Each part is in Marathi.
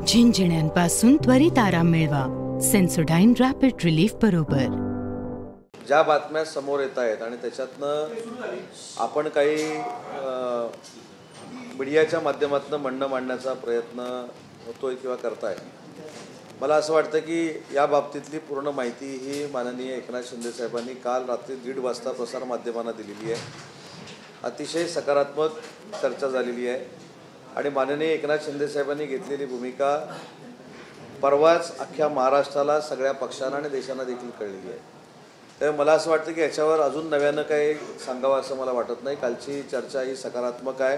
झिंझिण्यांपासून त्वरित आराम मिळवा सेन्सोडाइन रॅपिड रिलीफ बरोबर. ज्या बातम्या समोर येत आहेत आणि त्याच्यातनं आपण काही मीडियाच्या माध्यमातून म्हणणं मांडण्याचा प्रयत्न होतोय किंवा करताय, मला असं वाटतं की या बाबतीतली पूर्ण माहिती ही माननीय एकनाथ शिंदे साहेबांनी काल रात्री 1:30 वाजता प्रसारमाध्यमांना दिलेली आहे. अतिशय सकारात्मक चर्चा झालेली आहे आणि माननीय एकनाथ शिंदे साहेबांनी घेतलेली भूमिका परवाच अख्ख्या महाराष्ट्राला, सगळ्या पक्षांना आणि देशांना देखील कळलेली आहे. तर मला असं वाटतं की याच्यावर अजून नव्यानं काही सांगावं असं मला वाटत नाही. कालची चर्चा ही सकारात्मक आहे.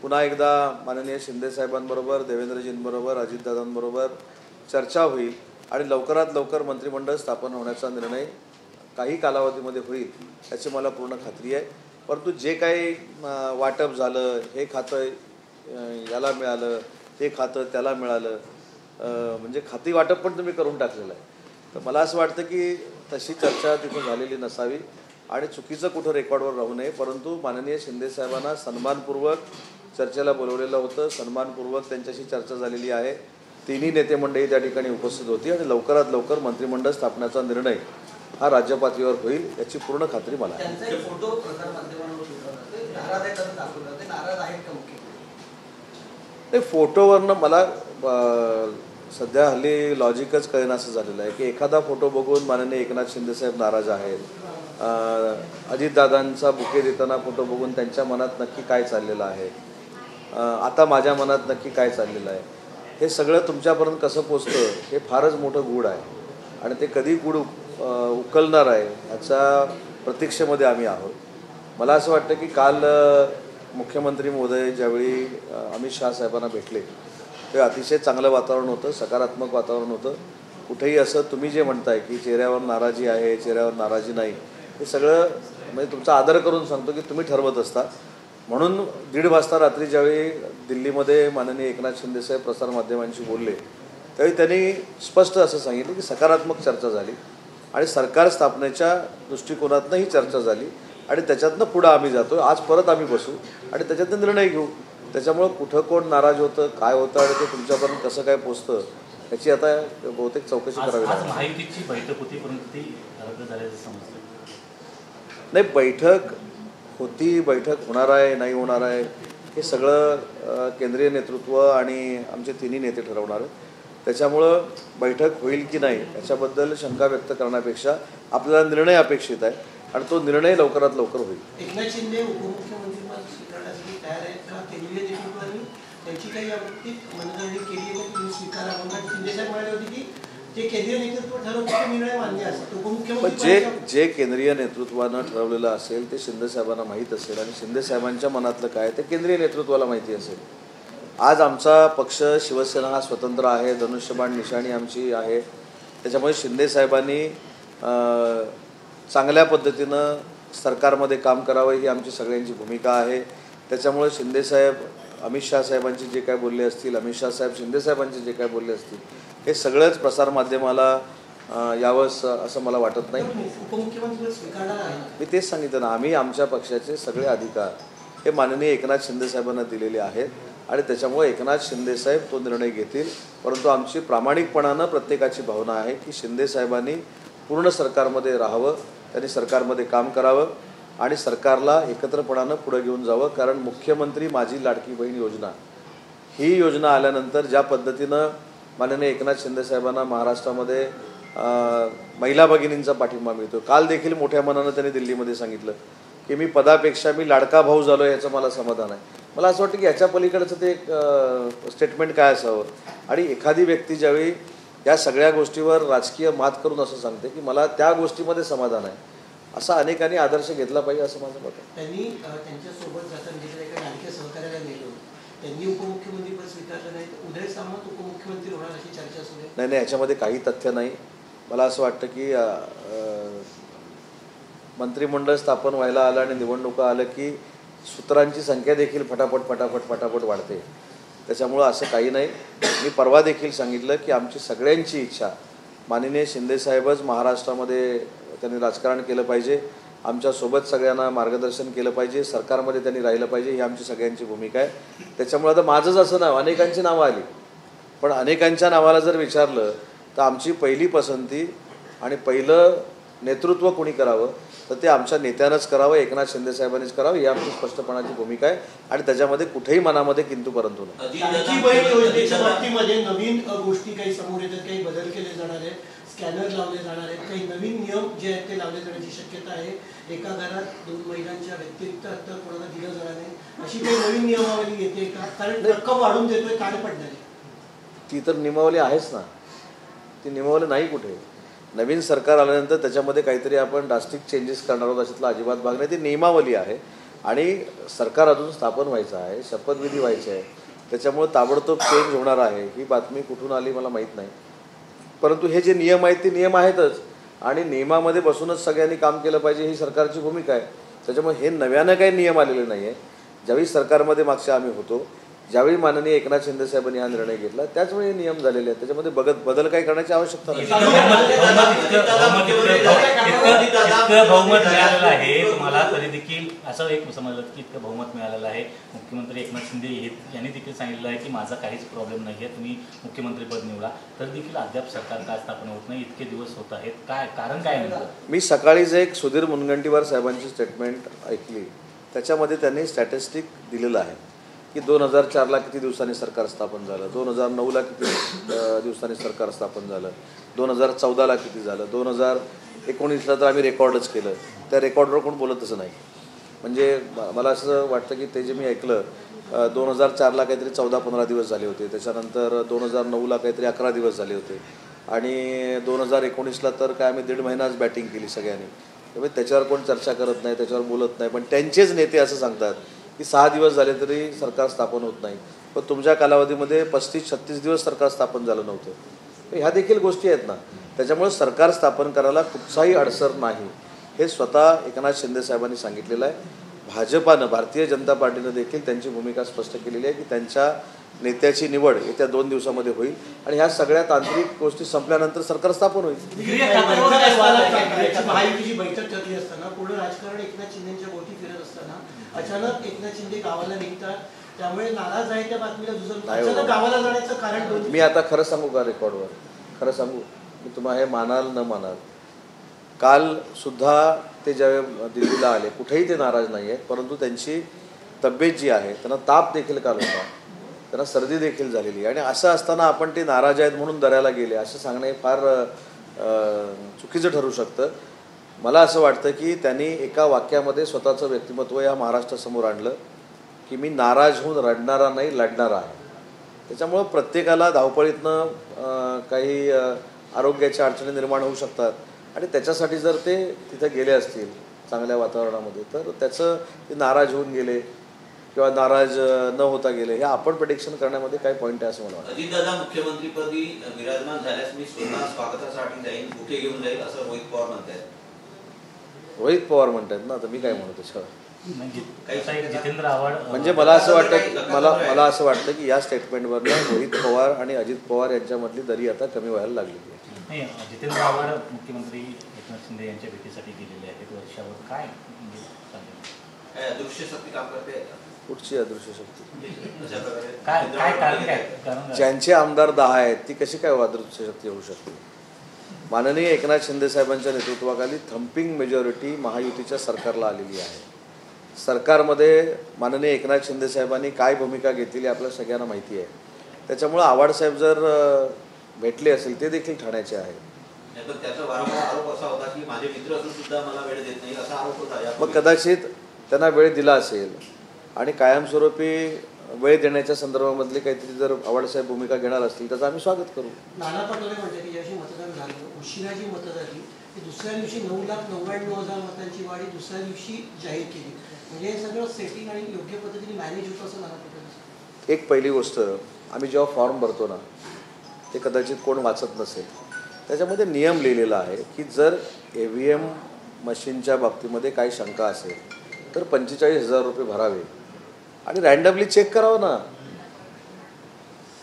पुन्हा एकदा माननीय शिंदे साहेबांबरोबर, देवेंद्रजींबरोबर, अजितदादांबरोबर चर्चा होईल आणि लवकरात लवकर मंत्रिमंडळ स्थापन होण्याचा निर्णय काही कालावधीमध्ये होईल याची मला पूर्ण खात्री आहे. परंतु जे काही वाटप झालं, हे खातं याला मिळालं, ते खातं त्याला मिळालं, म्हणजे खाती वाटप पण तुम्ही करून टाकलेलं आहे. तर मला असं वाटतं की तशी चर्चा तिथं झालेली नसावी आणि चुकीचं कुठं रेकॉर्डवर राहू नये. परंतु माननीय शिंदे साहेबांना सन्मानपूर्वक चर्चेला बोलवलेलं होतं, सन्मानपूर्वक त्यांच्याशी चर्चा झालेली आहे. तिन्ही नेते मंडळी त्या ठिकाणी उपस्थित होती आणि लवकरात लवकर मंत्रिमंडळ स्थापण्याचा निर्णय हा राज्यपातळीवर होईल याची पूर्ण खात्री मला आहे. ते फोटोवरनं मला सध्या हल्ली लॉजिकच कळेना असं झालेलं आहे की एखादा फोटो बघून माननीय एकनाथ शिंदे साहेब नाराज आहेत, अजितदादांचा बुके देताना फोटो बघून त्यांच्या मनात नक्की काय चाललेलं आहे, आता माझ्या मनात नक्की काय चाललेलं आहे, हे सगळं तुमच्यापर्यंत कसं पोचतं हे फारच मोठं गूढ आहे आणि ते कधी गूढ उकलणार आहे ह्याच्या प्रतीक्षेमध्ये आम्ही आहोत. मला असं वाटतं की काल मुख्यमंत्री महोदय ज्यावेळी अमित शहा साहेबांना भेटले ते अतिशय चांगलं वातावरण होतं, सकारात्मक वातावरण होतं. कुठेही असं तुम्ही जे म्हणताय की चेहऱ्यावर नाराजी आहे, चेहऱ्यावर नाराजी नाही, हे सगळं म्हणजे तुमचा आदर करून सांगतो की तुम्ही ठरवत असता. म्हणून 1:30 वाजता रात्री ज्यावेळी दिल्लीमध्ये माननीय एकनाथ शिंदे साहेब प्रसारमाध्यमांशी बोलले त्यावेळी त्यांनी स्पष्ट असं सांगितलं की सकारात्मक चर्चा झाली आणि सरकार स्थापनेच्या दृष्टिकोनातनं ही चर्चा झाली आणि त्याच्यातनं पुढं आम्ही जातो. आज परत आम्ही बसू आणि त्याच्यातनं निर्णय घेऊ. त्याच्यामुळं कुठं कोण नाराज होतं, काय होतं आणि ते तुमच्यापर्यंत कसं काय पोचतं याची आता बहुतेक चौकशी करावी लागेल. महायुतीची बैठक होती परंतु ती रद्द झाल्याचं समजलं नाही. बैठक होती, बैठक होणार आहे, नाही होणार आहे हे सगळं केंद्रीय नेतृत्व आणि आमचे तिन्ही नेते ठरवणार आहेत. त्याच्यामुळं बैठक होईल की नाही याच्याबद्दल शंका व्यक्त करण्यापेक्षा आपल्याला निर्णय अपेक्षित आहे आणि तो निर्णय लवकरात लवकर होईल. एकनाथ शिंदे उपमुख्यमंत्रीपद स्वीकारण्यासाठी तयार आहेत का? केंद्रीय नेतृत्वाने त्यांची काही याबाबतीत मनधरणी केली आहे का? तुम्ही स्वीकारा म्हणून शिंदे साहेब म्हणाले होते की जे केंद्रीय नेतृत्व ठरवतं ते निर्णय मान्य असतात. उपमुख्यमंत्री जे केंद्रीय नेतृत्वानं ठरवलेलं असेल ते शिंदे साहेबांना माहीत असेल आणि शिंदे साहेबांच्या मनातलं काय ते केंद्रीय नेतृत्वाला माहिती असेल. आज आमचा पक्ष शिवसेना हा स्वतंत्र आहे, धनुष्यबाण निशाणी आमची आहे. त्याच्यामुळे शिंदे साहेबांनी चांगल्या पद्धतीनं सरकारमध्ये काम करावं ही आमची सगळ्यांची भूमिका आहे. त्याच्यामुळे शिंदे साहेब अमित शहा साहेबांचे जे काय बोलले असतील, अमित शहा साहेब शिंदे साहेबांचे जे काय बोलले असतील हे सगळंच प्रसारमाध्यमाला यावं असं मला वाटत नाही. उपमुख्यमंत्री स्वीकारणार आहे. मी तेच सांगितलं ना, आम्ही आमच्या पक्षाचे सगळे अधिकार हे माननीय एकनाथ शिंदे साहेबांना दिलेले आहेत आणि त्याच्यामुळे एकनाथ शिंदे साहेब तो निर्णय घेतील. परंतु आमची प्रामाणिकपणानं प्रत्येकाची भावना आहे की शिंदे साहेबांनी पूर्ण सरकारमध्ये राहावं, त्यांनी सरकारमध्ये काम करावं आणि सरकारला एकत्रपणानं पुढे घेऊन जावं. कारण मुख्यमंत्री माझी लाडकी बहीण योजना ही योजना आल्यानंतर ज्या पद्धतीनं माननीय एकनाथ शिंदे साहेबांना महाराष्ट्रामध्ये महिला भगिनींचा पाठिंबा मिळतो. काल देखील मोठ्या मनानं त्यांनी दिल्लीमध्ये सांगितलं की मी पदापेक्षा मी लाडका भाऊ झालो याचं मला समाधान आहे. मला असं वाटतं की याच्या पलीकडचं ते एक स्टेटमेंट काय असावं आणि एखादी व्यक्ती ज्यावेळी या सगळ्या गोष्टीवर राजकीय मात करून असं सांगते की मला त्या गोष्टीमध्ये समाधान आहे, असा अनेकांनी आदर्श घेतला पाहिजे असं माझं मत आहे. त्यांनी त्यांच्यासोबत जाताना जिथे एका लाडक्या सहकार्याला नेलं, त्यांनी उपमुख्यमंत्रीपद स्वीकारलं नाही तर उदय सामंत उपमुख्यमंत्री होणार अशी चर्चा सुरू आहे. नाही, याच्यामध्ये काही तथ्य नाही. मला असं वाटतं की मंत्रिमंडळ स्थापन व्हायला आलं आणि निवडणुका आलं की सूत्रांची संख्या देखील फटाफट वाढते. त्याच्यामुळं असं काही नाही. मी परवा देखील सांगितलं की आमची सगळ्यांची इच्छा माननीय शिंदेसाहेबच महाराष्ट्रामध्ये त्यांनी राजकारण केलं पाहिजे. आमच्यासोबत सगळ्यांना मार्गदर्शन केलं पाहिजे, सरकारमध्ये त्यांनी राहिलं पाहिजे, ही आमची सगळ्यांची भूमिका आहे. त्याच्यामुळे आता माझंच असं नाव, अनेकांची नावं आली, पण अनेकांच्या नावाला जर विचारलं तर आमची पहिली पसंती आणि पहिलं नेतृत्व कोणी करावं तर ते आमच्या नेत्यानंच करावं, एकनाथ शिंदे साहेबांनीच करावं, ही आमची स्पष्टपणाची भूमिका आहे आणि त्याच्यामध्ये कुठेही मनामध्ये किंतु परंतु नाही. लाडकी बहीण योजनेच्या बाबतीमध्ये नवीन गोष्टी काही समोर येतात, काही बदल केले जाणार आहेत, स्कॅनर लावले जाणार आहेत, काही नवीन नियम जे आहेत ते लावले जाण्याची शक्यता आहे. एका घरात 2 महिलांच्या व्यतिरिक्त अंतर कोणाला दिलं जाणार नाही, अशी काही नवीन नियमावली येते का? कारण रक्कम वाढून देतोय, काय पडणार आहे? ती तर नियमावली आहेच ना, ती नियमावली नाही कुठे. नवीन सरकार आल्यानंतर त्याच्यामध्ये काहीतरी आपण ड्रास्टिक चेंजेस करणार आहोत अशातला अजिबात भाग नाही. ती नियमावली आहे आणि सरकार अजून स्थापन व्हायचं आहे, शपथविधी व्हायची आहे, त्याच्यामुळे ताबडतोब चेंज होणार आहे. ही बातमी कुठून आली मला माहीत नाही, परंतु हे जे नियम आहेत ते नियम आहेतच आणि नियमामध्ये बसूनच सगळ्यांनी काम केलं पाहिजे, ही सरकारची भूमिका आहे. त्याच्यामुळे हे नव्यानं काही नियम आलेले नाही आहे. ज्यावेळी सरकारमध्ये मागच्या आम्ही होतो, ज्यावेळी माननीय एकनाथ शिंदे साहेबांनी हा निर्णय घेतला त्याचवेळी नियम झालेले आहेत. त्याच्यामध्ये बदल काही करण्याची आवश्यकता नाही. इतकं बहुमत मिळालेलं आहे तुम्हाला, तरी देखील असं एक समजलं की इतकं बहुमत मिळालेलं आहे. मुख्यमंत्री एकनाथ शिंदे यांनी देखील सांगितलं आहे की माझा काहीच प्रॉब्लेम नाही आहे, तुम्ही मुख्यमंत्रीपद निवडा, तर देखील अद्याप सरकार का स्थापन होत नाही, इतके दिवस होत आहेत, काय कारण काय नेमकं? मी सकाळीच एक सुधीर मुनगंटीवार साहेबांची स्टेटमेंट ऐकली, त्याच्यामध्ये त्यांनी स्टॅटिस्टिक दिलेलं आहे की 2004ला किती दिवसांनी सरकार स्थापन झालं, 2009ला किती दिवसांनी सरकार स्थापन झालं, 2014ला किती झालं, 2019ला तर आम्ही रेकॉर्डच केलं. त्या रेकॉर्डवर कोण बोलतच नाही. म्हणजे मला असं वाटतं की ते जे मी ऐकलं 2004ला काहीतरी 14-15 दिवस झाले होते, त्याच्यानंतर 2009ला काहीतरी 11 दिवस झाले होते आणि 2019ला तर काय आम्ही 1.5 महिनाच बॅटिंग केली सगळ्यांनी. त्यामुळे त्याच्यावर कोण चर्चा करत नाही, त्याच्यावर बोलत नाही. पण त्यांचेच नेते असं सांगतात की 6 दिवस झाले तरी सरकार स्थापन होत नाही, पण तुमच्या कालावधीमध्ये 35-36 दिवस सरकार स्थापन झालं नव्हतं. ह्या देखील गोष्टी आहेत ना. त्याच्यामुळे सरकार स्थापन करायला कुठचाही अडसर नाही, हे स्वतः एकनाथ शिंदे साहेबांनी सांगितलेलं आहे. भाजपानं, भारतीय जनता पार्टीनं देखील त्यांची भूमिका स्पष्ट केलेली आहे की त्यांच्या नेत्याची निवड येत्या 2 दिवसामध्ये होईल आणि ह्या सगळ्या तांत्रिक गोष्टी संपल्यानंतर सरकार स्थापन होईल. महायुतीची बैठक ठरली असताना पूर्ण राजकारण एकनाथ शिंदेच्या भोवती फिरत असताना अचानक एकनाथ शिंदे गावाला निघतात, त्यामुळे नाराज आहे त्या बातमीला अचानक गावाला जाण्याचं कारण. मी आता खरं सांगू का, रेकॉर्डवर खरं सांगू, मी तुम्हाला हे मानाल न मानाल, काल सुद्धा ते ज्यावेळी दिल्लीला आले कुठेही ते नाराज नाही आहेत, परंतु त्यांची तब्येत जी आहे, त्यांना ताप देखील काल होता, त्यांना सर्दी देखील झालेली आहे आणि असं असताना आपण ते नाराज आहेत म्हणून दऱ्याला गेले असं सांगणे फार चुकीचं ठरू शकतं. मला असं वाटतं की त्यांनी एका वाक्यामध्ये स्वतःचं व्यक्तिमत्व या महाराष्ट्रासमोर आणलं की मी नाराज होऊन रडणारा नाही, लढणारा आहे. त्याच्यामुळं प्रत्येकाला धावपळीतनं काही आरोग्याच्या अडचणी निर्माण होऊ शकतात आणि त्याच्यासाठी जर ते तिथे गेले असतील चांगल्या वातावरणामध्ये तर त्याचं ते नाराज होऊन गेले किंवा नाराज न होता गेले हे आपण प्रेडिक्शन करण्यामध्ये काय पॉईंट आहे असं मला वाटतं. अजितदादा मुख्यमंत्रीपदी विराजमान झाल्यास मी स्वतः स्वागतासाठी जाईन, कुठे घेऊन जाईल असं रोहित पवार म्हणतात. रोहित पवार म्हणतात ना, तर मी काय म्हणतो त्याच्यावर. जितेंद्र आव्हाड म्हणजे मला असं वाटतं की या स्टेटमेंटवरनं रोहित पवार आणि अजित पवार यांच्यामधली दरी आता कमी व्हायला लागलेली आहे. नाही, जितेंद्र आव्हाड मुख्यमंत्री एकनाथ शिंदे यांच्या भेटीसाठी गेलेले आहेत वर्षावर, काय अदृश्य शक्ती काम करते? कुठची अदृश्य शक्ती? काय कारण काय? ज्यांचे आमदार 10 आहेत ती कशी काय अदृश्य शक्ती होऊ शकते? माननीय एकनाथ शिंदे साहेबांच्या नेतृत्वाखाली थम्पिंग मेजॉरिटी महायुतीच्या सरकारला आलेली आहे. सरकारमध्ये माननीय एकनाथ शिंदे साहेबांनी काय भूमिका घेतलेली आपल्या सगळ्यांना माहिती आहे. त्याच्यामुळं आव्हाडसाहेब जर भेटले असेल ते देखील ठाण्याचे आहे. त्याचा वारंवार आरोप असा होता की माझे मित्र असून सुद्धा मला वेळ देत नाही असा आरोप होता. मग कदाचित त्यांना वेळ दिला असेल आणि कायमस्वरूपी वेळ देण्याच्या संदर्भामधली काहीतरी जर आव्हाडसाहेब भूमिका घेणार असतील त्याचं आम्ही स्वागत करू. नाना पटोले म्हणतात की ज्याशी मतदान झालं, उशिरा जी मतं झाली ती दुसऱ्या दिवशी 9,99,000 मतांची वाढी दुसऱ्या दिवशी जाहीर केली, म्हणजे हे सगळं सेटिंग आणि योग्य पद्धतीने मॅनेज होतं असं नाना पटोले. एक पहिली गोष्ट, आम्ही जेव्हा फॉर्म भरतो ना ते कदाचित कोण वाचत नसेल, त्याच्यामध्ये नियम लिहिलेला आहे की जर EVM मशीनच्या बाबतीमध्ये काही शंका असेल तर 45,000 रुपये भरावे आणि रँडमली चेक करावं ना.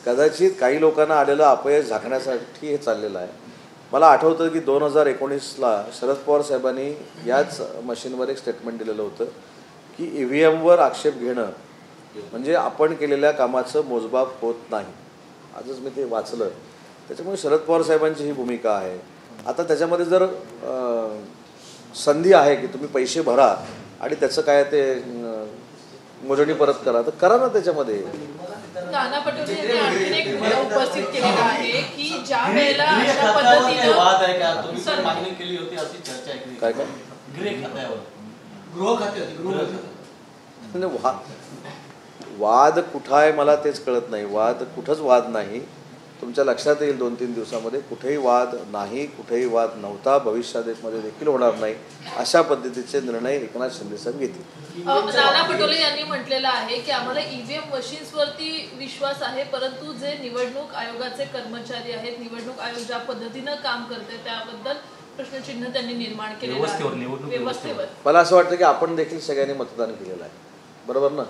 कदाचित काही लोकांना आलेलं अपयश झाकण्यासाठी हे चाललेलं आहे. मला आठवतं की 2019ला शरद पवार साहेबांनी याच मशीनवर एक स्टेटमेंट दिलेलं होतं की EVMवर आक्षेप घेणं म्हणजे आपण केलेल्या कामाचं मोजमाप होत नाही. आजच मी ते वाचलं. त्याच्यामुळे शरद पवार साहेबांची ही भूमिका आहे. आता त्याच्यामध्ये जर संधी आहे की तुम्ही पैसे भरा आणि त्याचं काय ते मोजणी परत करा, तर करा ना. त्याच्यामध्ये नाना पटोले यांनी आणखी एक मुद्दा उपस्थित केलेला आहे की ज्या वेळेला अशा पद्धतीने वाद आहे का तुम्ही तर मागणी केली होती अशी चर्चा आहे. काय काय गृह खात्यावर गृह खाते होते. वाद कुठं आहे मला तेच कळत नाही. वाद कुठंच वाद नाही. तुमच्या लक्षात येईल 2-3 दिवसामध्ये कुठेही वाद नाही, कुठेही वाद नव्हता, भविष्यामध्ये देखील होणार नाही. अशा पद्धतीचे निर्णय एकनाथ शिंदे साहेब घेतील. नाना पटोले यांनी म्हटलेलं आहे की आम्हाला EVM मशीन्सवरती विश्वास आहे, परंतु जे निवडणूक आयोगाचे कर्मचारी आहेत, निवडणूक आयोग ज्या पद्धतीनं काम करते त्याबद्दल प्रश्नचिन्ह त्यांनी निर्माण केलेलं आहे व्यवस्थेवर. मला असं वाटतं की आपण देखील सगळ्यांनी मतदान केलेलं आहे, बरोबर ना.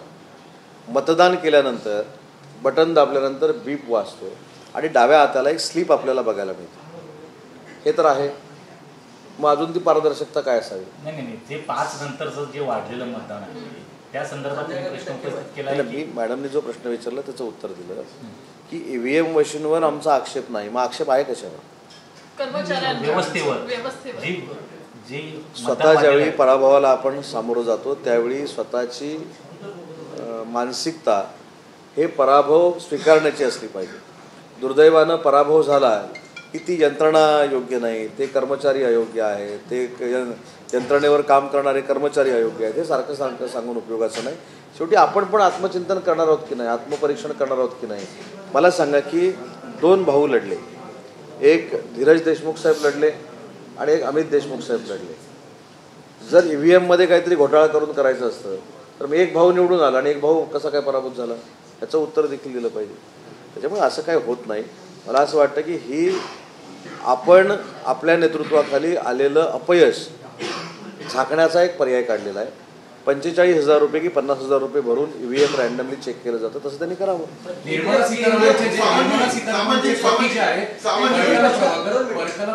मतदान केल्यानंतर बटन दाबल्यानंतर बीप वाजतो आणि डाव्या हाताला एक स्लिप आपल्याला बघायला मिळते. हे तर आहे. मग अजून ती पारदर्शकता काय असावी? नाही, जे 5 नंतरचं जे वाढलेलं मतदान आहे त्या संदर्भात प्रश्न उपस्थित केला. मी मॅडमने जो प्रश्न विचारला त्याचं उत्तर दिलं की EVM मशीनवर आमचा आक्षेप नाही. मग आक्षेप आहे कशावर? व्यवस्थेवर. स्वतः ज्यावेळी पराभवाला आपण सामोरं जातो त्यावेळी स्वतःची मानसिकता हे पराभव स्वीकारण्याची असली पाहिजे. दुर्दैवानं पराभव झाला की ती यंत्रणा योग्य नाही, ते कर्मचारी अयोग्य आहे, ते यंत्रणेवर काम करणारे कर्मचारी अयोग्य आहेत, हे सारखं सारखं सांगून उपयोगाचं नाही. शेवटी आपण पण आत्मचिंतन करणार आहोत की नाही, आत्मपरीक्षण करणार आहोत की नाही. मला सांगा की 2 भाऊ लढले, एक धीरज देशमुख साहेब लढले आणि एक अमित देशमुख साहेब लढले. जर EVMमध्ये काहीतरी घोटाळा करून करायचं असतं तर मग एक भाऊ निवडून आला आणि एक भाऊ कसा काय पराभूत झाला, याचं उत्तर देखील दिलं पाहिजे. त्याच्यामुळे असं काही होत नाही. मला असं वाटतं की ही आपण आपल्या नेतृत्वाखाली आलेलं अपयश झाकण्याचा एक पर्याय काढलेला आहे. 45,000 रुपये की 50,000 रुपये भरून EVM रँडमली चेक केलं जातं, तसं त्यांनी करावं.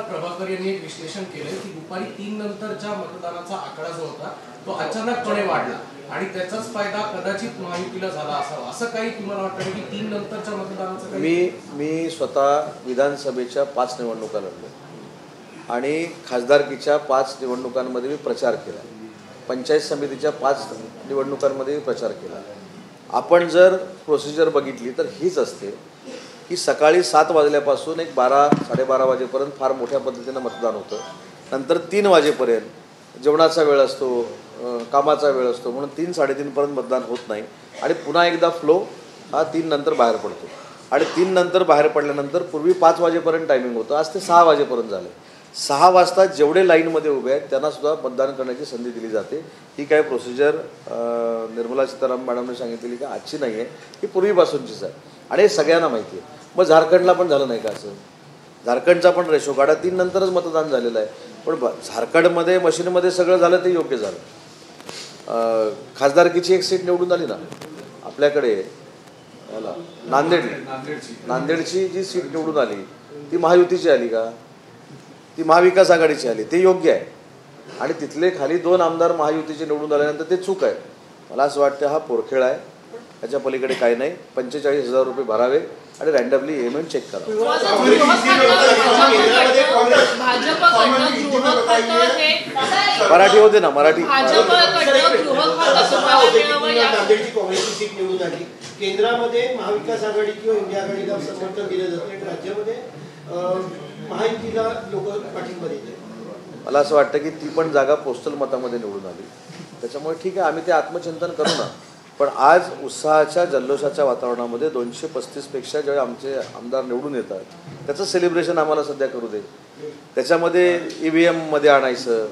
प्रभाकर यांनी एक विश्लेषण केलं की दुपारी 3 नंतरच्या मतदानाचा आकडा जो होता तो अचानकपणे वाढला आणि त्याचाच फायदा कदाचित महायुतीला झाला असावा, असं काही तुम्हाला वाटतं की 3 नंतरच्या मतदानाचा? मी स्वतः विधानसभेच्या 5 निवडणुका लढलो आणि खासदारकीच्या 5 निवडणुकांमध्ये मी प्रचार केला, पंचायत समितीच्या 5 निवडणुकांमध्ये प्रचार केला. आपण जर प्रोसिजर बघितली तर हीच असते की सकाळी 7 वाजल्यापासून एक 12-12:30 वाजेपर्यंत फार मोठ्या पद्धतीनं मतदान होतं. नंतर 3 वाजेपर्यंत जेवणाचा वेळ असतो, कामाचा वेळ असतो, म्हणून 3-3:30 पर्यंत मतदान होत नाही आणि पुन्हा एकदा फ्लो हा 3 नंतर बाहेर पडतो. आणि 3 नंतर बाहेर पडल्यानंतर पूर्वी 5 वाजेपर्यंत टायमिंग होतं, आज ते 6 वाजेपर्यंत झालं. 6 वाजता जेवढे लाईनमध्ये उभे आहेत त्यांना सुद्धा मतदान करण्याची संधी दिली जाते. ही काय प्रोसिजर निर्मला सीतारामन मॅडमने सांगितलेली का आजची नाही आहे, ही पूर्वीपासूनचीच आहे आणि हे सगळ्यांना माहिती आहे. मग झारखंडला पण झालं नाही का असं? झारखंडचा पण रेशो काढा, 3 नंतरच मतदान झालेलं आहे. पण झारखंडमध्ये मशीनमध्ये सगळं झालं ते योग्य झालं. खासदारकीची एक सीट निवडून आली ना आपल्याकडे नांदेडची जी सीट निवडून आली ती महायुतीची आली का? ती महाविकास आघाडीची आली, ते योग्य आहे. आणि तिथले खाली 2 आमदार महायुतीचे निवडून आल्यानंतर ते चूक आहे. मला असं वाटतं हा पोरखेळ आहे, त्याच्या पलीकडे काही नाही. 45,000 रुपये भरावे आणि रँडमली EVM चेक करा. मराठी होते ना, मराठी. काँग्रेसची सीट निवडून आली. केंद्रामध्ये महाविकास आघाडी किंवा इंडिया आघाडीला समर्थन दिलं जातं आणि राज्यामध्ये महायुतीला लोक पाठिंबा देत. मला असं वाटतं की ती पण जागा पोस्टल मतामध्ये निवडून आली. त्याच्यामुळे ठीक आहे, आम्ही ते आत्मचिंतन करू ना. पण आज उत्साहाच्या जल्लोषाच्या वातावरणामध्ये 235 पेक्षा जेव्हा आमचे आमदार निवडून येतात त्याचं सेलिब्रेशन आम्हाला सध्या करू दे. त्याच्यामध्ये EVMमध्ये आणायचं.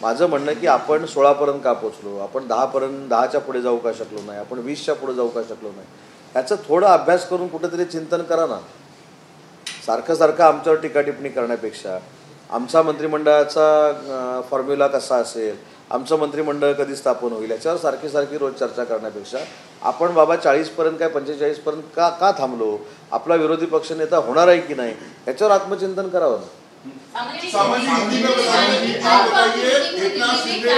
माझं म्हणणं की आपण 16पर्यंत का पोचलो, आपण 10च्या पुढे जाऊ का शकलो नाही, आपण 20च्या पुढे जाऊ का शकलो नाही, याचं थोडं अभ्यास करून कुठेतरी चिंतन करा ना. सारखं आमच्यावर टीका टिप्पणी करण्यापेक्षा आमचा मंत्रिमंडळाचा फॉर्म्युला कसा असेल, आमचं मंत्रिमंडळ कधी स्थापन होईल, याच्यावर सारखी रोज चर्चा करण्यापेक्षा आपण बाबा 40पर्यंत काय 45पर्यंत का थांबलो, आपला विरोधी पक्षनेता होणार आहे की नाही, याच्यावर आत्मचिंतन करावं ना. सामाजिक हिंदी में बताइए, आप बताइए, एकनाथ शिंदे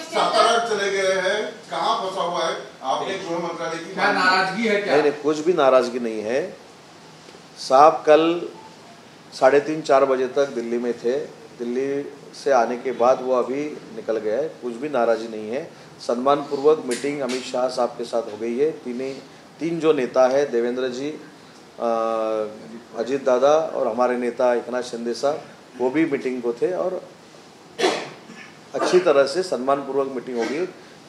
सातारा चले गए हैं, कहाँ फंसा हुआ है? आपने गृह मंत्रालय की क्या नाराजगी है क्या? नहीं, कुछ भी नाराजगी नहीं है साहब। कल 3:30-4 बजे तक दिल्ली में थे, दिल्ली से आने के बाद वो अभी निकल गया है, कुछ भी नाराजी नहीं है। सम्मानपूर्वक मीटिंग अमित शाह साहब के साथ हो गई है। तीन जो नेता है, देवेंद्र जी, अजीत दादा और हमारे नेता एकनाथ शिंदे साहब, वो भी मीटिंग को थे और अच्छी तरह से सम्मानपूर्वक मीटिंग होगी।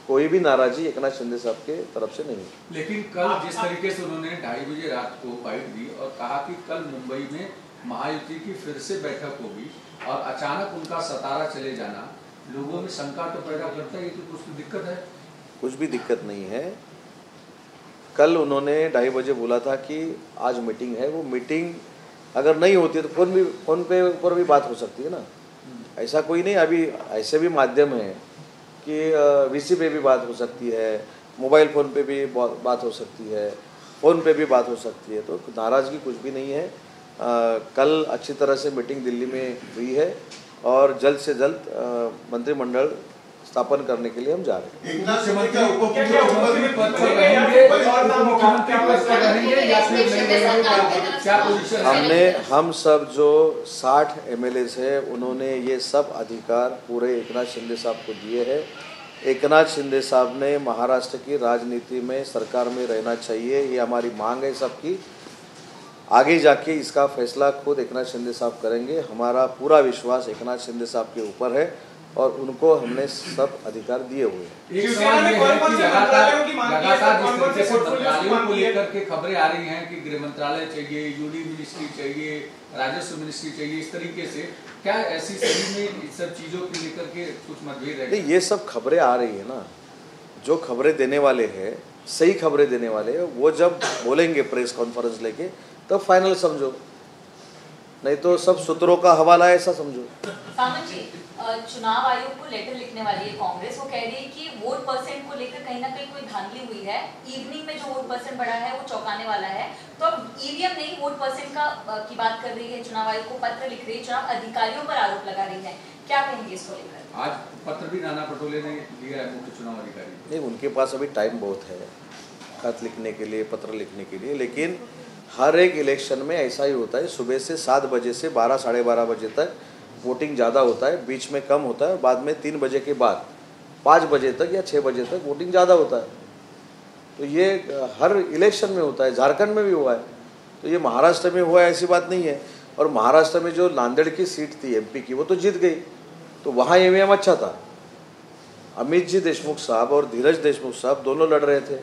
कोई भी नाराजी एकनाथ शिंदे साहब के तरफ से नहीं। लेकिन कल जिस तरीके से उन्होंने 2:30 बजे रात को बाइट दी और कहा कि कल मुंबई में महायुति की फिर से बैठक होगी और अचानक उनका सतारा चले जाना लोगों में शंका तो पैदा करता है, ये तो कुछ तो दिक्कत है। कुछ भी दिक्कत नहीं है। कल उन्होंने 2:30 बजे बोला था कि आज मीटिंग है, वो मीटिंग अगर नहीं होती तो फोन पे ऊपर भी बात हो सकती है ना, ऐसा कोई नहीं। अभी ऐसे भी माध्यम है कि वीसी पे भी बात हो सकती है, मोबाइल फ़ोन पे भी बात हो सकती है, फ़ोन पे भी बात हो सकती है, तो नाराज़गी कुछ भी नहीं है। कल अच्छी तरह से मीटिंग दिल्ली में हुई है और जल्द से जल्द मंत्रिमंडल स्थापन करने के लिए हम जा रहे हैं। हम सब जो 60 MLAs है, उन्होंने ये सब अधिकार पूरे एकनाथ शिंदे साहब को दिए हैं। एकनाथ शिंदे साहब ने महाराष्ट्र की राजनीति में, सरकार में रहना चाहिए, ये हमारी मांग है सबकी। आगे जाके इसका फैसला खुद एकनाथ शिंदे साहब करेंगे। हमारा पूरा विश्वास एकनाथ शिंदे साहब के ऊपर है और उनको हमने सब अधिकार दिए हुए हैं। एक सवाल ये है कि लगातार जिस तरीके से मंत्रालयों को लेकर के खबरें आ रही हैं कि गृह मंत्रालय चाहिए, यूडी मिनिस्ट्री चाहिए, राजस्व मिनिस्ट्री चाहिए, इस तरीके से क्या ऐसी स्थिति में इन सब चीजों को लेकर के कुछ मतभेद है? ये सब खबरें आ रही है ना, जो खबरें देने वाले हैं, सही खबरें देने वाले हैं, वो जब बोलेंगे प्रेस कॉन्फ्रेंस लेके तब फाइनल समझो, नहीं तो सब सूत्रों का हवाला है ऐसा समझो। सामंत जी, चुनाव आयोग को लेटर लिखने वाली है कांग्रेस, वो कह रही है कि वोट परसेंट को लेकर कहीं ना कहीं कोई धांधली हुई है। इवनिंग में जो वोट परसेंट बढ़ा है वो चौंकाने वाला है, तो अब ईवीएम नहीं वोट परसेंट की बात कर रही है, चुनाव आयोग को पत्र लिख रही है, चुनाव अधिकारियों पर आरोप लगा रही है। क्या कहेंगे इसको लेकर? आज पत्र भी नाना पटोले ने दिया है मुख्य चुनाव अधिकारी। नहीं, उनके पास अभी टाइम बहुत है खत लिखने के लिए, पत्र लिखने के लिए, लेकिन हर एक इलेक्शन में ऐसा ही होता है। सुबह से 7 बजे से 12 साढ़े 12 बजे तक वोटिंग ज़्यादा होता है, बीच में कम होता है, बाद में 3 बजे के बाद 5 बजे तक या 6 बजे तक वोटिंग ज़्यादा होता है। तो ये हर इलेक्शन में होता है, झारखंड में भी हुआ है, तो ये महाराष्ट्र में हुआ है ऐसी बात नहीं है। और महाराष्ट्र में जो नांदेड़ की सीट थी एमपी की, वो तो जीत गई, तो वहाँ ईवीएम अच्छा था। अमित जी देशमुख साहब और धीरज देशमुख साहब दोनों लड़ रहे थे,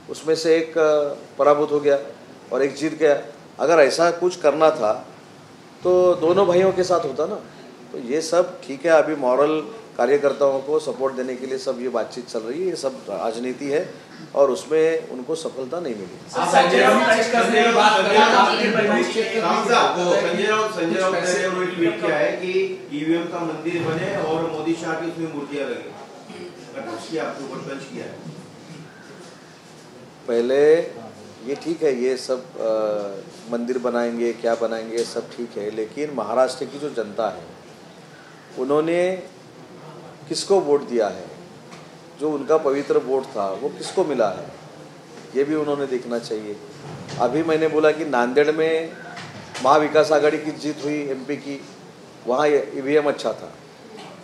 उसमें से एक पराभूत हो गया और एक जीत गया। अगर ऐसा कुछ करना था तो दोनों भाइयों के साथ होता ना। तो ये सब ठीक है, अभी मॉरल कार्यकर्ताओं को सपोर्ट देने के लिए सब ये बातचीत चल रही है, ये सब राजनीति है और उसमें उनको सफलता नहीं मिली। संजय राउत ने ट्वीट किया है कि ईवीएम का मंदिर बने और मोदी शाह की उसमें मूर्तियां लगे, आपके ऊपर पंच किया है। पहले ये ठीक है, ये सब मंदिर बनाएंगे, क्या बनाएंगे, सब ठीक है, लेकिन महाराष्ट्र की जो जनता है उन्होंने किसको वोट दिया है, जो उनका पवित्र वोट था वो किसको मिला है, ये भी उन्होंने देखना चाहिए। अभी मैंने बोला कि नांदेड़ में महाविकास आघाड़ी की जीत हुई एमपी की, वहाँ ईवीएम अच्छा था,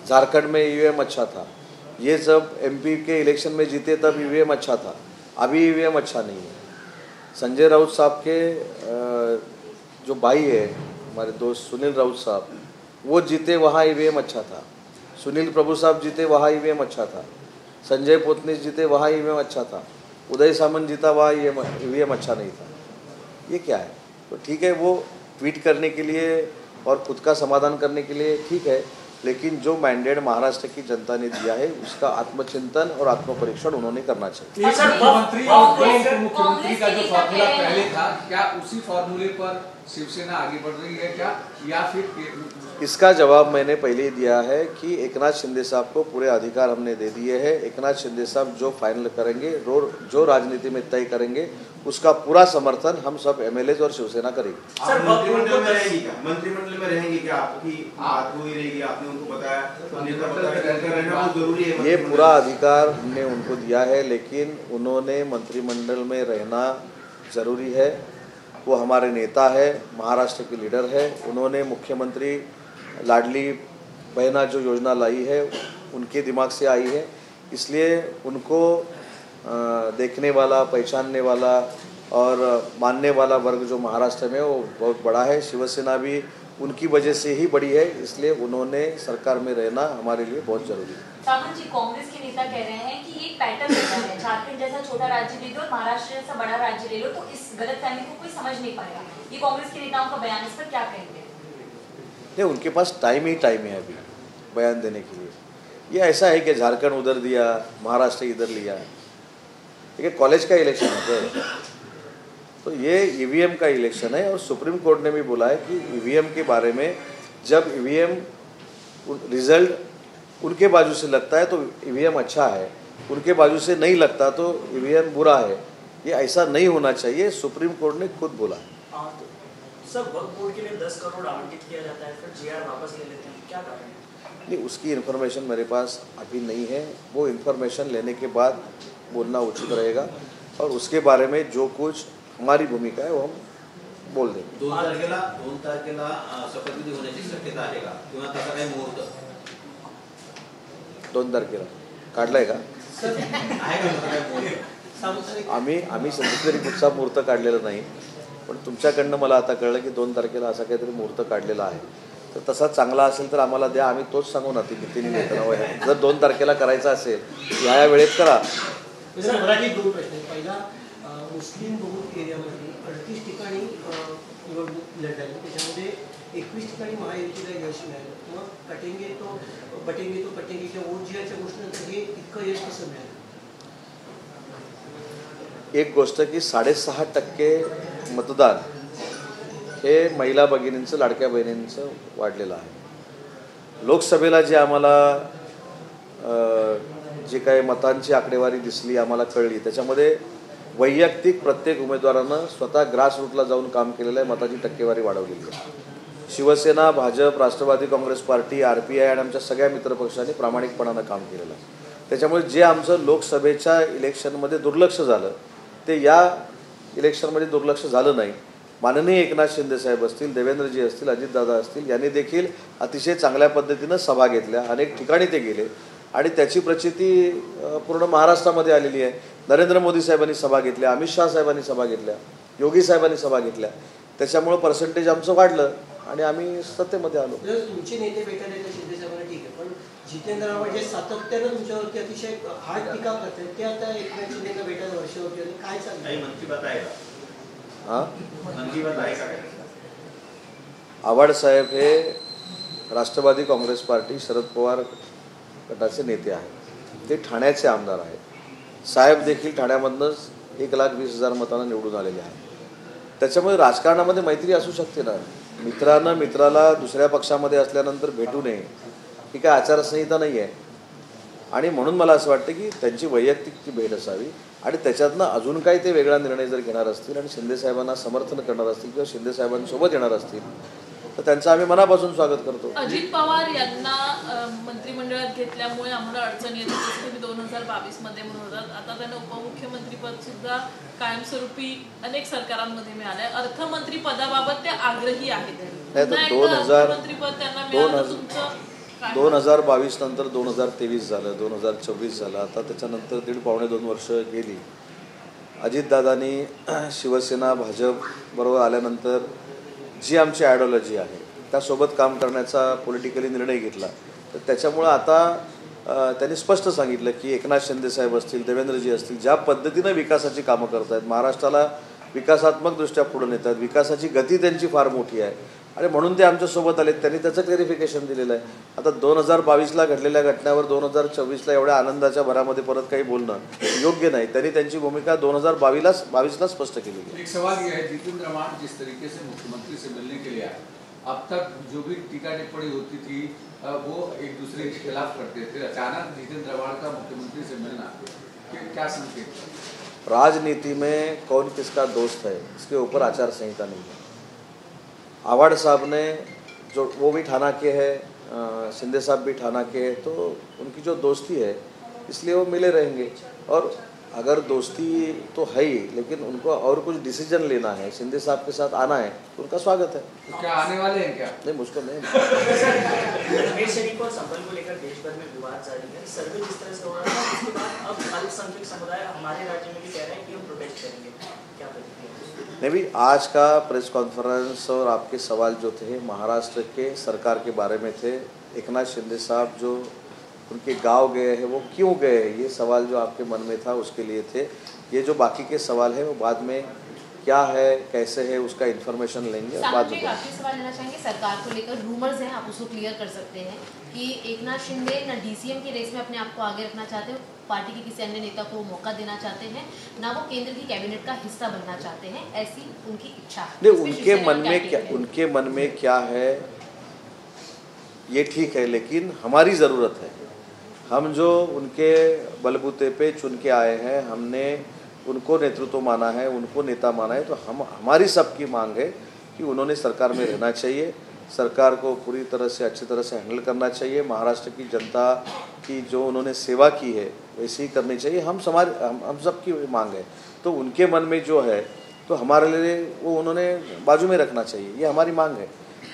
झारखंड में ईवीएम अच्छा था, ये सब एमपी के इलेक्शन में जीते तब ईवीएम अच्छा था, अभी ईवीएम अच्छा नहीं है। संजय राउत साहब के जो भाई है हमारे दोस्त सुनील राउत साहब, वो जीते, वहाँ ईवीएम अच्छा था। सुनील प्रभु साहब जीते, वहाँ ईवीएम अच्छा था। संजय पोतनीस जीते, वहाँ ईवीएम अच्छा था। उदय सामंत जीता, वहाँ ईवीएम अच्छा नहीं था। ये क्या है? तो ठीक है, वो ट्वीट करने के लिए और खुद का समाधान करने के लिए ठीक है, लेकिन जो मैंडेट महाराष्ट्र की जनता ने दिया है उसका आत्मचिंतन और आत्मपरीक्षण उन्होंने करना चाहिए। मुख्यमंत्री और दो मुख्यमंत्री का जो फॉर्मूला पहले था, क्या उसी फॉर्मूले पर शिवसेना आगे बढ़ रही है क्या, या फिर इसका जवाब मैंने पहले ही दिया है कि एकनाथ शिंदे साहब को पूरे अधिकार हमने दे दिए हैं। एकनाथ शिंदे साहब जो फाइनल करेंगे, जो राजनीति में तय करेंगे, उसका पूरा समर्थन हम सब एमएलए और शिवसेना करेगी। सर मंत्रिमंडल में रहेंगी क्या? मंत्रिमंडल में रहेंगी क्या? आपकी बात हुई रहेगी, आपने उनको बताया, तो नेता बताया रहना बहुत जरूरी है। ये पूरा अधिकार हमने उनको दिया है, लेकिन उन्होंने मंत्रिमंडल में रहना जरूरी है। वो हमारे नेता है, महाराष्ट्र के लीडर है। उन्होंने मुख्यमंत्री लाडली बहना जो योजना लाई है उनके दिमाग से आई है, इसलिए उनको देखने वाला, पहचानने वाला और मानने वाला वर्ग जो महाराष्ट्र में वो बहुत बड़ा है। शिवसेना भी उनकी वजह से ही बड़ी है, इसलिए उन्होंने सरकार में रहना हमारे लिए बहुत जरूरी है। सावंत जी, कांग्रेस के नेता कह रहे हैं कि एक पैटर्न होता है, झारखंड जैसा छोटा राज्य ले लो और महाराष्ट्र जैसा बड़ा राज्य ले लो तो इस गलतफहमी को कोई समझ नहीं पाएगा। ये कांग्रेस के नेताओं का बयान, इस पर क्या कहेंगे? नहीं, उनके पास टाइम ही है अभी बयान देने के लिए। ये ऐसा है कि झारखंड उधर दिया, महाराष्ट्र इधर लिया, ये कॉलेज का इलेक्शन है, तो ये ईवीएम का इलेक्शन है। और सुप्रीम कोर्ट ने भी बोला है कि ईवीएम के बारे में, जब ईवीएम रिजल्ट उनके बाजू से लगता है तो ईवीएम अच्छा है, उनके बाजू से नहीं लगता तो ईवीएम बुरा है। ये ऐसा नहीं होना चाहिए, सुप्रीम कोर्ट ने खुद बोला है। सर, वक्फ बोर्ड के लिए 10 करोड़ आवंटित किया जाता है, फिर जीआर वापस ले लेते हैं, क्या कारण है? नहीं, उसकी इन्फॉर्मेशन मेरे पास अभी नहीं है। वो इन्फॉर्मेशन लेने के बाद बोलना उचित रहेगा, और उसके बारे में जो कुछ हमारी भूमिका है वो हम बोल देंगे। 2 तारखेला शपथविधी होण्याची शक्यता आहे का, किंवा तसा काही मुहूर्त 2 तारखेला काढलाय का? आहे का तसा काही मुहूर्त? आम्ही सध्या तरी कुठचा मुहूर्त काढलेला नाही, पण तुमच्याकडनं मला आता कळलं की 2 तारखेला असा काहीतरी मुहूर्त काढलेला आहे। तर तसा चांगला असेल तर आम्हाला द्या, आम्ही तोच सांगू ना ती किती नेता। जर 2 तारखेला करायचं असेल या वेळेत करा। मराठी 2 प्रश्न। पहिला, मुस्लिम बहुल एरियामध्ये 38 ठिकाणी निवडणूक लढली, त्याच्यामध्ये 21 ठिकाणी महायुतीला यश मिळालं। मग बटेंगे तो पटेंगेच्या वोट जिहाच्या घोषणेनंतर हे इतकं यश कसं मिळालं? एक गोष्ट की 6.5% मतदान हे महिला भगिनींचं, लाडक्या बहिणींचं वाढलेलं आहे। लोकसभेला जे आम्हाला जे काही मतांची आकडेवारी दिसली, आम्हाला कळली, त्याच्यामध्ये वैयक्तिक प्रत्येक उमेदवारानं स्वतः ग्रासरूटला जाऊन काम केलेलं आहे, मताची टक्केवारी वाढवलेली आहे। शिवसेना, भाजप, राष्ट्रवादी काँग्रेस पार्टी, RPI आणि आमच्या सगळ्या मित्रपक्षांनी प्रामाणिकपणानं काम केलेलं आहे। त्याच्यामुळे जे आमचं लोकसभेच्या इलेक्शनमध्ये दुर्लक्ष झालं ते या इलेक्शनमध्ये दुर्लक्ष झालं नाही। माननीय एकनाथ शिंदे साहेब असतील, देवेंद्रजी असतील, अजितदादा असतील, यांनी देखील अतिशय चांगल्या पद्धतीनं सभा घेतल्या, अनेक ठिकाणी ते गेले आणि त्याची प्रचिती पूर्ण महाराष्ट्रामध्ये आलेली आहे। नरेंद्र मोदी साहेबांनी सभा घेतल्या, अमित शाह साहेबांनी सभा घेतल्या, योगी साहेबांनी सभा घेतल्या, त्याच्यामुळे पर्सेंटेज आमचं वाढलं आणि आम्ही सत्तेमध्ये आलो। तुमचे नेते भेटायला येतात शिंदे साहेबांना, ठीक आहे, पण जितेंद्र आव्हाड जे सातत्यानं तुमच्यावरती अतिशय हार्ड टीका करतात, ते आता एकनाथ शिंदेला भेटायला वर्षावरती काय चाललंय? मन की बात आहे का? मन की बात आहे का? आव्हाड साहेब हे राष्ट्रवादी काँग्रेस पार्टी, शरद पवार गटाचे नेते आहेत, ते ठाण्याचे आमदार आहेत। साहेब देखील ठाण्यामधनंच 1,20,000 मतांना निवडून आलेले आहेत। त्याच्यामुळे राजकारणामध्ये मैत्री असू शकते ना, मित्रानं मित्राला दुसऱ्या पक्षामध्ये असल्यानंतर भेटू नये ही काय आचारसंहिता नाही आहे। आणि म्हणून मला असं वाटतं की त्यांची वैयक्तिक ती भेट असावी आणि त्याच्यातनं अजून काही ते वेगळा निर्णय जर घेणार असतील आणि शिंदे साहेबांना समर्थन करणार असतील किंवा शिंदे साहेबांसोबत येणार असतील तर त्यांचं आम्ही मनापासून स्वागत करतो। अजित पवार यांना मंत्रिमंडळात घेतल्यामुळे आम्हाला अडचण येते, जसं तुम्ही 2022 मध्ये म्हणत होतात। आता त्यांना उपमुख्यमंत्रीपद सुद्धा कायमस्वरूपी अनेक सरकारांमध्ये मिळालंय। अर्थमंत्री पदाबाबत ते आग्रही आहेत। 2022 नंतर 2023 झालं, 2024 झालं, आता त्याच्यानंतर 1.5-2 वर्ष गेली। अजितदादांनी शिवसेना, भाजप बरोबर आल्यानंतर जी आमची आयडिओलॉजी आहे त्यासोबत काम करण्याचा पॉलिटिकली निर्णय घेतला, तर त्याच्यामुळं आता त्यांनी स्पष्ट सांगितलं की एकनाथ शिंदे साहेब असतील, देवेंद्रजी असतील, ज्या पद्धतीनं विकासाची कामं करत आहेत, महाराष्ट्राला विकासात्मकदृष्ट्या पुढे नेत आहेत, विकासाची गती त्यांची फार मोठी आहे आणि म्हणून ते आमच्यासोबत आले। त्यांनी त्याचं क्लॅरिफिकेशन दिलेलं आहे। आता 2022ला घडलेल्या घटनावर 2024ला एवढ्या आनंदाच्या भरामध्ये परत काही बोलणं योग्य नाही। त्यांनी त्यांची भूमिका 2022ला स्पष्ट केली है। एक सवाल यह है, जितेंद्र आव्हाड जिस तरीके से मुख्यमंत्री से मिलने के लिए आए, अब तक जो भी टीका टिप्पणी होती थी वो एक दूसरे के खिलाफ करते थे, अचानक जितेंद्र आव्हाड का मुख्यमंत्री से मिलना क्या संकेत? राजनीति में कौन किसका दोस्त है इसके ऊपर आचार संहिता नहीं है। आव्हाड साहब ने जो वो भी ठाणा के हैं, शिंदे साहब भी ठाणा के हैं, तो उनकी जो दोस्ती है इसलिए वो मिले रहेंगे। और अगर दोस्ती तो है ही, लेकिन उनको और कुछ डिसीजन लेना है, शिंदे साहब के साथ आना है, तो उनका स्वागत है। तो क्या आने वाले हैं क्या? नहीं, मुझको नहीं। अजमेर शरीफ और संभल को लेकर देश भर में विवाद जारी है। सर्वे जिस तरह से हो रहा है उसके बाद अब अल्पसंख्यक समुदाय हमारे राज्य में भी कह रहे हैं कि हम प्रोटेस्ट करेंगे, क्या प्रतिक्रिया? नहीं भी, आज का प्रेस कॉन्फ्रेंस और आपके सवाल जो थे महाराष्ट्र के सरकार के बारे में थे। एकनाथ शिंदे साहब जो उनके गांव गए हैं, वो क्यों गए, ये सवाल जो आपके मन में था उसके लिए थे। ये जो बाकी के सवाल है वो बाद में क्या है कैसे है उसका इन्फॉर्मेशन लेंगे। बाद में आखिरी सवाल लेना चाहेंगे सरकार को लेकर, रूमर्स हैं, आप उसको क्लियर कर सकते हैं कि एकनाथ शिंदे ना डीसीएम की रेस में अपने आप को आगे रखना चाहते हैं, पार्टी के किसी अन्य नेता को मौका देना चाहते हैं, ना वो केंद्र की कैबिनेट का हिस्सा बनना चाहते हैं, ऐसी उनकी इच्छा है। नहीं, उनके मन में क्या है ये ठीक है, लेकिन हमारी ज़रूरत है। हम जो उनके बलबूते पे चुन के आए हैं, हमने उनको नेतृत्व माना है, उनको नेता माना है, तो हमारी सबकी मांग है कि उन्होंने सरकार में रहना चाहिए, सरकार को पूरी तरह से अच्छी तरह से हैंडल करना चाहिए। महाराष्ट्र की जनता की जो उन्होंने सेवा की है वैसे ही करनी चाहिए। हम सबकी मांग है, तो उनके मन में जो है तो हमारे लिए वो उन्होंने बाजू में रखना चाहिए, ये हमारी मांग है।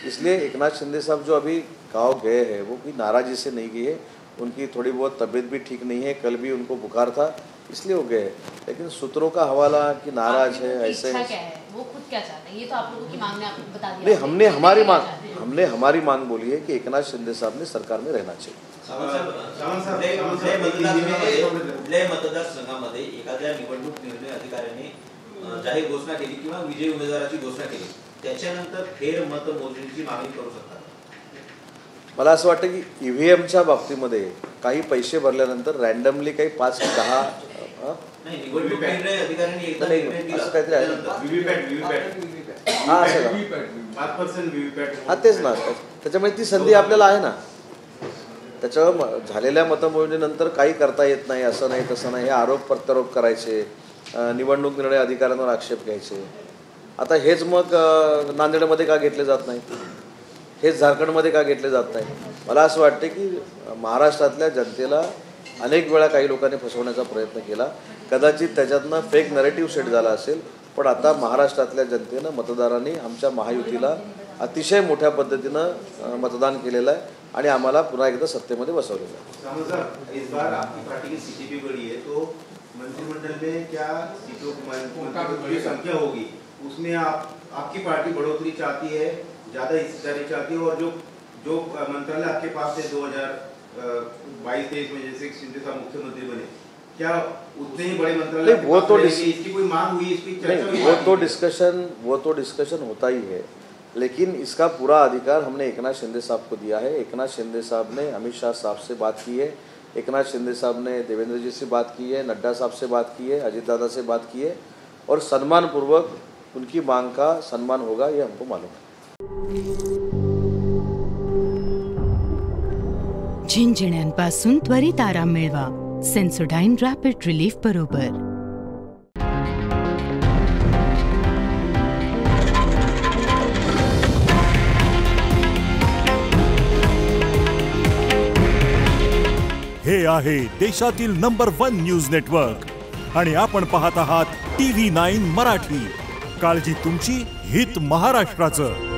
इसलिए एकनाथ शिंदे साहब जो अभी गाँव गए हैं वो कोई नाराज़ी से नहीं गए, उनकी थोड़ी बहुत तबीयत भी ठीक नहीं है, कल भी उनको बुखार था इसलिए हो गए। लेकिन सूत्रों का हवाला कि नाराज है ऐसे क्या है, वो खुद क्या चाहते हैं, ये तो आप लोगों की मांग ने आपको बता दिया। नहीं, हमने हमारी मांग बोली है कि एकनाथ शिंदे साहब ने सरकार में रहना चाहिए। कुठल्याही मतदारसंघामध्ये एखाद्या निवडणूक निर्णय अधिकाऱ्याने जाहीर घोषणा केली किंवा विजयी उमेदवाराची घोषणा केली, त्याच्यानंतर फेर मतमोजणीची मागणी करू शकतात? मला असं वाटतं की ईव्हीएमच्या बाबतीमध्ये काही पैसे भरल्यानंतर रॅन्डमली काही 5 की 10 तेच ना, त्याच्यामुळे ती संधी आपल्याला आहे ना। त्याच्यावर झालेल्या मतमोजणीनंतर काही करता येत नाही, असं नाही तसं नाही, हे आरोप प्रत्यारोप करायचे, निवडणूक निर्णय अधिकाऱ्यांवर आक्षेप घ्यायचे। आता हेच मग नांदेडमध्ये का घेतले जात नाही, हेच झारखंडमध्ये का घेतले जात नाही? मला असं वाटते की महाराष्ट्रातल्या जनतेला अनेक वेळा काही लोकांनी फसवण्याचा प्रयत्न केला, कदाचित त्याच्यातनं फेक नरेटिव्ह सेट झाला असेल, पण आता महाराष्ट्रातल्या जनतेनं मतदारांनी आमच्या महायुतीला अतिशय मोठ्या पद्धतीनं मतदान केलेलं आहे आणि आम्हाला पुन्हा एकदा सत्तेमध्ये बसवलेलं आहे। इस बार आपकी पार्टी की सीटें भी बढ़ी है, तो मंत्रिमंडल में क्या सीटों की संख्या होगी उसमें आपकी पार्टी बढ़ोतरी चाहती है, ज्यादा हिस्सेदारी चाहती है? और जो मंत्रालय आपके पास है 2022-23 में, जैसे शिंदे साहब मुख्यमंत्री बने, क्या उतने ही बड़े मंत्रालय इसकी कोई मांग हुई, इसकी चर्चा हुई? वो तो डिस्कशन होता ही है, लेकिन इसका पूरा अधिकार हमने एकनाथ शिंदे साहब को दिया है। एकनाथ शिंदे साहब ने अमित शाह साहब से बात की है, एकनाथ शिंदे साहब ने देवेंद्र जी से बात की है, नड्डा साहब से बात की है, अजित दादा से बात की है, और सम्मानपूर्वक उनकी मांग का सम्मान होगा, ये हमको मालूम है। झिंझिण्यांपासून त्वरित आराम मिळवा सेन्सोडाइन रॅपिड रिलीफ बरोबर। हे आहे देशातील नंबर 1 न्यूज नेटवर्क आणि आपण पाहत आहात TV9 मराठी। काळजी तुमची, हित महाराष्ट्राचं।